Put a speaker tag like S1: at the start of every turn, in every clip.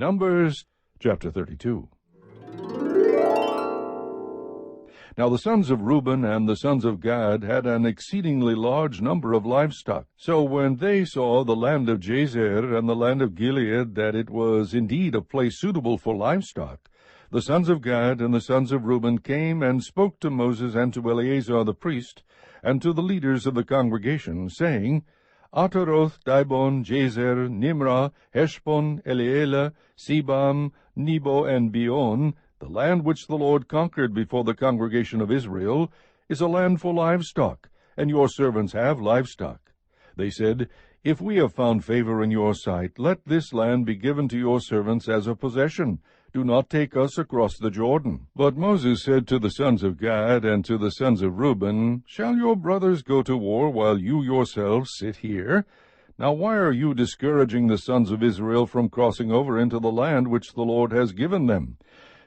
S1: Numbers chapter 32. Now the sons of Reuben and the sons of Gad had an exceedingly large number of livestock. So when they saw the land of Jazer and the land of Gilead, that it was indeed a place suitable for livestock, the sons of Gad and the sons of Reuben came and spoke to Moses and to Eleazar the priest, and to the leaders of the congregation, saying, Ataroth, Dibon, Jazer, Nimrah, Heshbon, Elealeh, Sebam, Nebo, and Beon, the land which the Lord conquered before the congregation of Israel, is a land for livestock, and your servants have livestock. They said, If we have found favor in your sight, let this land be given to your servants as a possession. Do not take us across the Jordan. But Moses said to the sons of Gad and to the sons of Reuben, Shall your brothers go to war while you yourselves sit here? Now why are you discouraging the sons of Israel from crossing over into the land which the Lord has given them?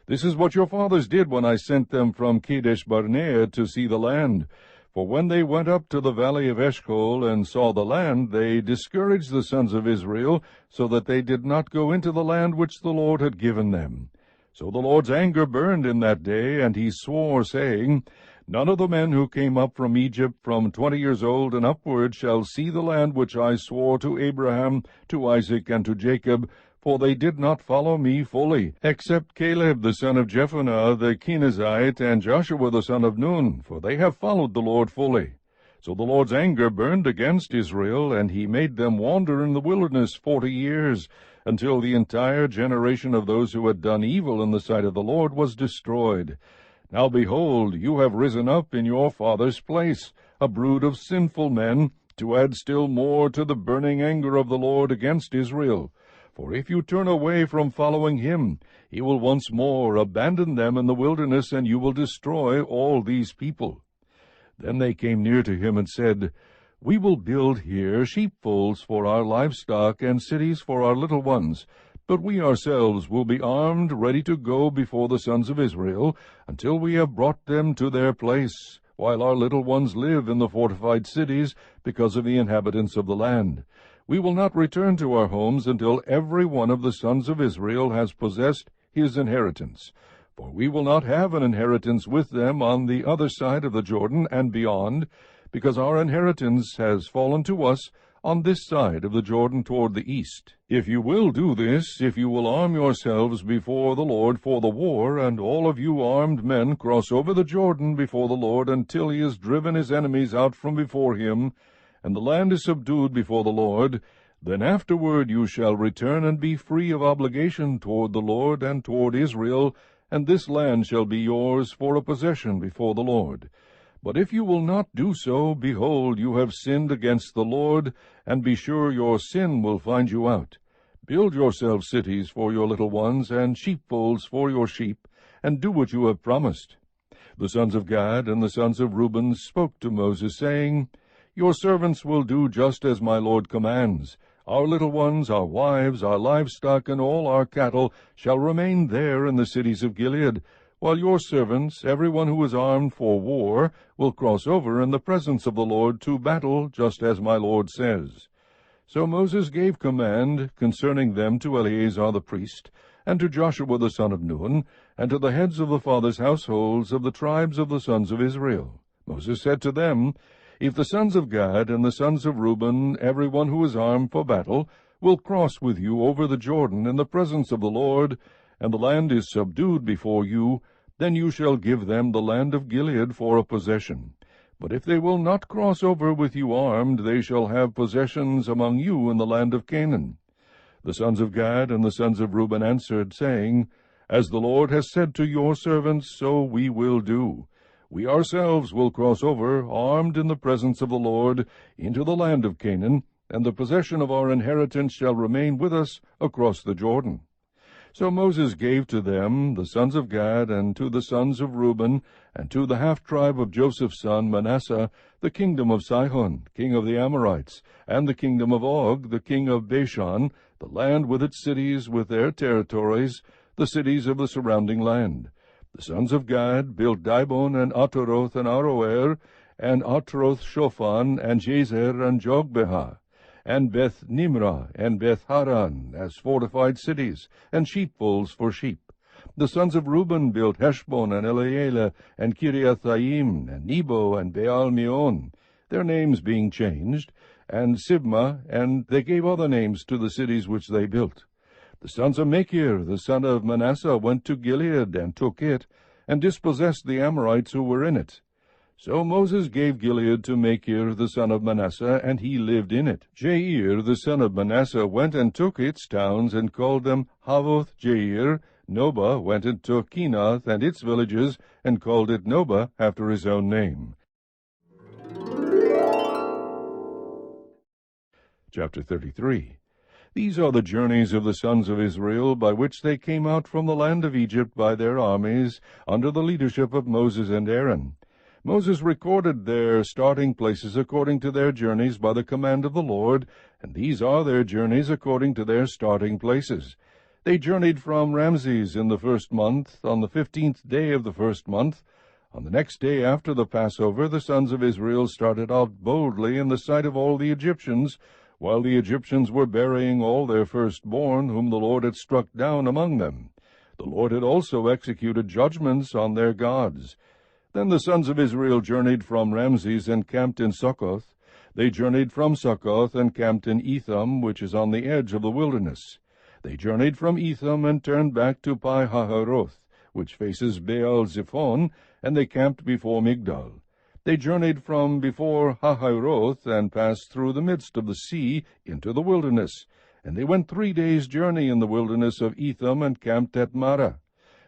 S1: This is what your fathers did when I sent them from Kadesh Barnea to see the land. For when they went up to the valley of Eshcol and saw the land, they discouraged the sons of Israel, so that they did not go into the land which the Lord had given them. So the Lord's anger burned in that day, and he swore, saying, None of the men who came up from Egypt from 20 years old and upward shall see the land which I swore to Abraham, to Isaac, and to Jacob, for they did not follow me fully, except Caleb the son of Jephunneh the Kenizzite, and Joshua the son of Nun, for they have followed the Lord fully. So the Lord's anger burned against Israel, and he made them wander in the wilderness 40 years, until the entire generation of those who had done evil in the sight of the Lord was destroyed. Now behold, you have risen up in your father's place, a brood of sinful men, to add still more to the burning anger of the Lord against Israel. For if you turn away from following him, he will once more abandon them in the wilderness, and you will destroy all these people. Then they came near to him and said, We will build here sheepfolds for our livestock, and cities for our little ones. But we ourselves will be armed, ready to go before the sons of Israel, until we have brought them to their place, while our little ones live in the fortified cities, because of the inhabitants of the land. We will not return to our homes until every one of the sons of Israel has possessed his inheritance. For we will not have an inheritance with them on the other side of the Jordan and beyond, because our inheritance has fallen to us on this side of the Jordan toward the east. If you will do this, if you will arm yourselves before the Lord for the war, and all of you armed men cross over the Jordan before the Lord until he has driven his enemies out from before him, and the land is subdued before the Lord, then afterward you shall return and be free of obligation toward the Lord and toward Israel, and this land shall be yours for a possession before the Lord. But if you will not do so, behold, you have sinned against the Lord, and be sure your sin will find you out. Build yourselves cities for your little ones, and sheepfolds for your sheep, and do what you have promised. The sons of Gad and the sons of Reuben spoke to Moses, saying, Your servants will do just as my Lord commands. Our little ones, our wives, our livestock, and all our cattle shall remain there in the cities of Gilead, while your servants, every one who is armed for war, will cross over in the presence of the Lord to battle, just as my Lord says. So Moses gave command concerning them to Eleazar the priest, and to Joshua the son of Nun, and to the heads of the fathers' households of the tribes of the sons of Israel. Moses said to them, If the sons of Gad and the sons of Reuben, every one who is armed for battle, will cross with you over the Jordan in the presence of the Lord, and the land is subdued before you, then you shall give them the land of Gilead for a possession. But if they will not cross over with you armed, they shall have possessions among you in the land of Canaan. The sons of Gad and the sons of Reuben answered, saying, As the Lord has said to your servants, so we will do. We ourselves will cross over, armed in the presence of the Lord, into the land of Canaan, and the possession of our inheritance shall remain with us across the Jordan. So Moses gave to them, the sons of Gad, and to the sons of Reuben, and to the half-tribe of Joseph's son Manasseh, the kingdom of Sihon, king of the Amorites, and the kingdom of Og, the king of Bashan, the land with its cities, with their territories, the cities of the surrounding land. The sons of Gad built Dibon, and Ataroth, and Aroer, and Atroth-Shophan, and Jazer, and Jogbehah. and Beth Nimrah, and Beth Haran, as fortified cities, and sheepfolds for sheep. The sons of Reuben built Heshbon, and Elealeh, and Kiriathaim, and Nebo, and Baal-meon, their names being changed, and Sibmah, and they gave other names to the cities which they built. The sons of Machir, the son of Manasseh, went to Gilead, and took it, and dispossessed the Amorites who were in it. So Moses gave Gilead to Machir the son of Manasseh, and he lived in it. Jair the son of Manasseh went and took its towns, and called them Havoth Jair. Nobah went and took Kenath and its villages, and called it Nobah after his own name. Chapter 33. These are the journeys of the sons of Israel, by which they came out from the land of Egypt by their armies, under the leadership of Moses and Aaron. Moses recorded their starting places according to their journeys by the command of the Lord, and these are their journeys according to their starting places. They journeyed from Ramses in the first month, on the 15th day of the first month. On the next day after the Passover, the sons of Israel started out boldly in the sight of all the Egyptians, while the Egyptians were burying all their firstborn, whom the Lord had struck down among them. The Lord had also executed judgments on their gods. Then the sons of Israel journeyed from Ramses and camped in Succoth. They journeyed from Succoth and camped in Etham, which is on the edge of the wilderness. They journeyed from Etham and turned back to Pi-hahiroth, which faces Baal-zephon, and they camped before Migdal. They journeyed from before Hahiroth and passed through the midst of the sea into the wilderness, and they went 3 days' journey in the wilderness of Etham and camped at Marah.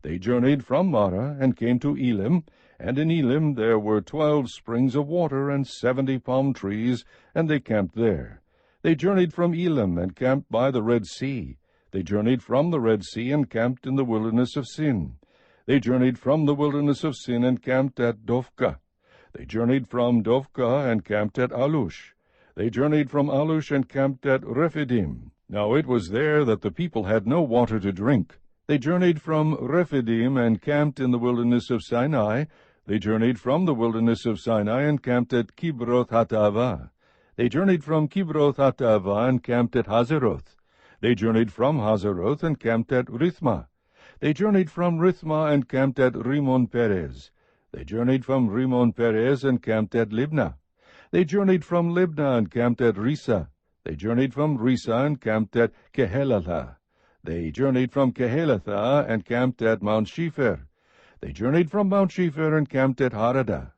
S1: They journeyed from Marah and came to Elim, and in Elim there were 12 springs of water and 70 palm trees, and they camped there. They journeyed from Elim and camped by the Red Sea. They journeyed from the Red Sea and camped in the wilderness of Sin. They journeyed from the wilderness of Sin and camped at Dophkah. They journeyed from Dophkah and camped at Alush. They journeyed from Alush and camped at Rephidim. Now it was there that the people had no water to drink. They journeyed from Rephidim and camped in the wilderness of Sinai. They journeyed from the wilderness of Sinai and camped at Kibroth-Hattaavah. They journeyed from Kibroth-Hattaavah and camped at Hazeroth. They journeyed from Hazeroth and camped at Rithmah. They journeyed from Rithmah and camped at Rimmon-Perez. They journeyed from Rimmon-Perez and camped at Libnah. They journeyed from Libnah and camped at Risa. They journeyed from Risa and camped at Kehelatha. They journeyed from Kehelatha and camped at Mount Shepher. They journeyed from Mount Shepher and camped at Haradah.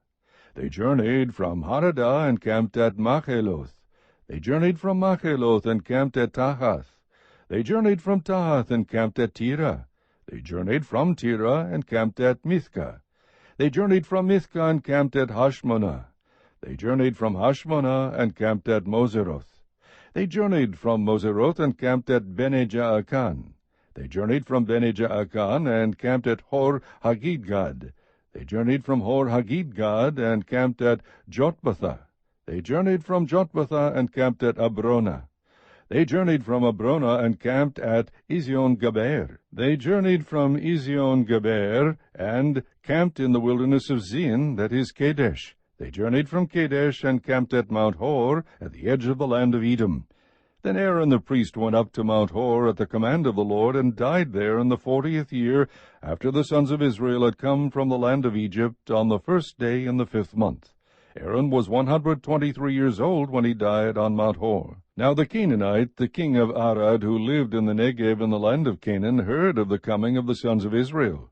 S1: They journeyed from Haradah and camped at Macheloth. They journeyed from Macheloth and camped at Tahath. They journeyed from Tahath and camped at Tirah. They journeyed from Tirah and camped at Mithkah. They journeyed from Mithkah and camped at Hashmonah. They journeyed from Hashmonah and camped at Moseroth. They journeyed from Moseroth and camped at Bene-Jaakan. They journeyed from Bene-Jaakan and camped at Hor-Haggidgad. They journeyed from Hor-Haggidgad and camped at Jotbathah. They journeyed from Jotbathah and camped at Abrona. They journeyed from Abrona and camped at Ezion-Geber. They journeyed from Ezion-Geber and camped in the wilderness of Zin, that is Kadesh. They journeyed from Kadesh and camped at Mount Hor, at the edge of the land of Edom. Then Aaron the priest went up to Mount Hor at the command of the Lord, and died there in the 40th year, after the sons of Israel had come from the land of Egypt, on the 1st day in the 5th month. Aaron was 123 years old when he died on Mount Hor. Now the Canaanite, the king of Arad, who lived in the Negev in the land of Canaan, heard of the coming of the sons of Israel.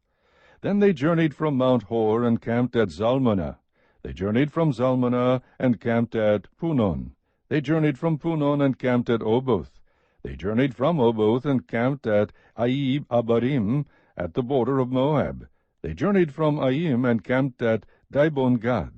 S1: Then they journeyed from Mount Hor and camped at Zalmunna. They journeyed from Zalmunna and camped at Punon. They journeyed from Punon and camped at Oboth. They journeyed from Oboth and camped at Aib Abarim, at the border of Moab. They journeyed from Aim and camped at Dibon-Gad.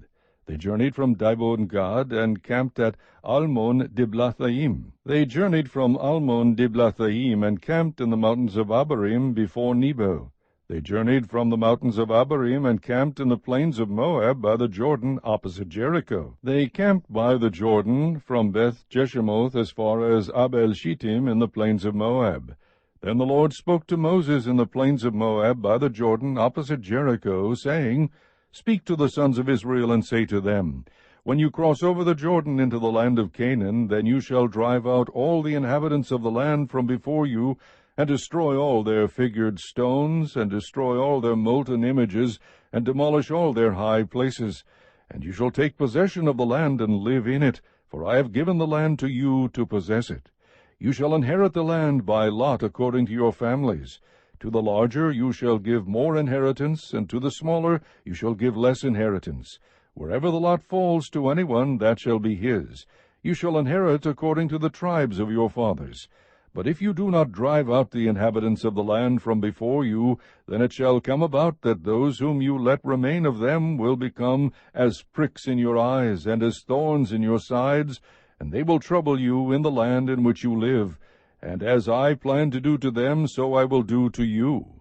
S1: They journeyed from Dibon-Gad and camped at Almon-Diblathaim. They journeyed from Almon-Diblathaim and camped in the mountains of Abarim before Nebo. They journeyed from the mountains of Abarim and camped in the plains of Moab by the Jordan opposite Jericho. They camped by the Jordan from Beth-Jeshimoth as far as Abel-Shittim in the plains of Moab. Then the Lord spoke to Moses in the plains of Moab by the Jordan opposite Jericho, saying, Speak to the sons of Israel and say to them, When you cross over the Jordan into the land of Canaan, then you shall drive out all the inhabitants of the land from before you, and destroy all their figured stones, and destroy all their molten images, and demolish all their high places. And you shall take possession of the land and live in it, for I have given the land to you to possess it. You shall inherit the land by lot according to your families. To the larger you shall give more inheritance, and to the smaller you shall give less inheritance. Wherever the lot falls to anyone, that shall be his. You shall inherit according to the tribes of your fathers. But if you do not drive out the inhabitants of the land from before you, then it shall come about that those whom you let remain of them will become as pricks in your eyes, and as thorns in your sides, and they will trouble you in the land in which you live. And as I plan to do to them, so I will do to you.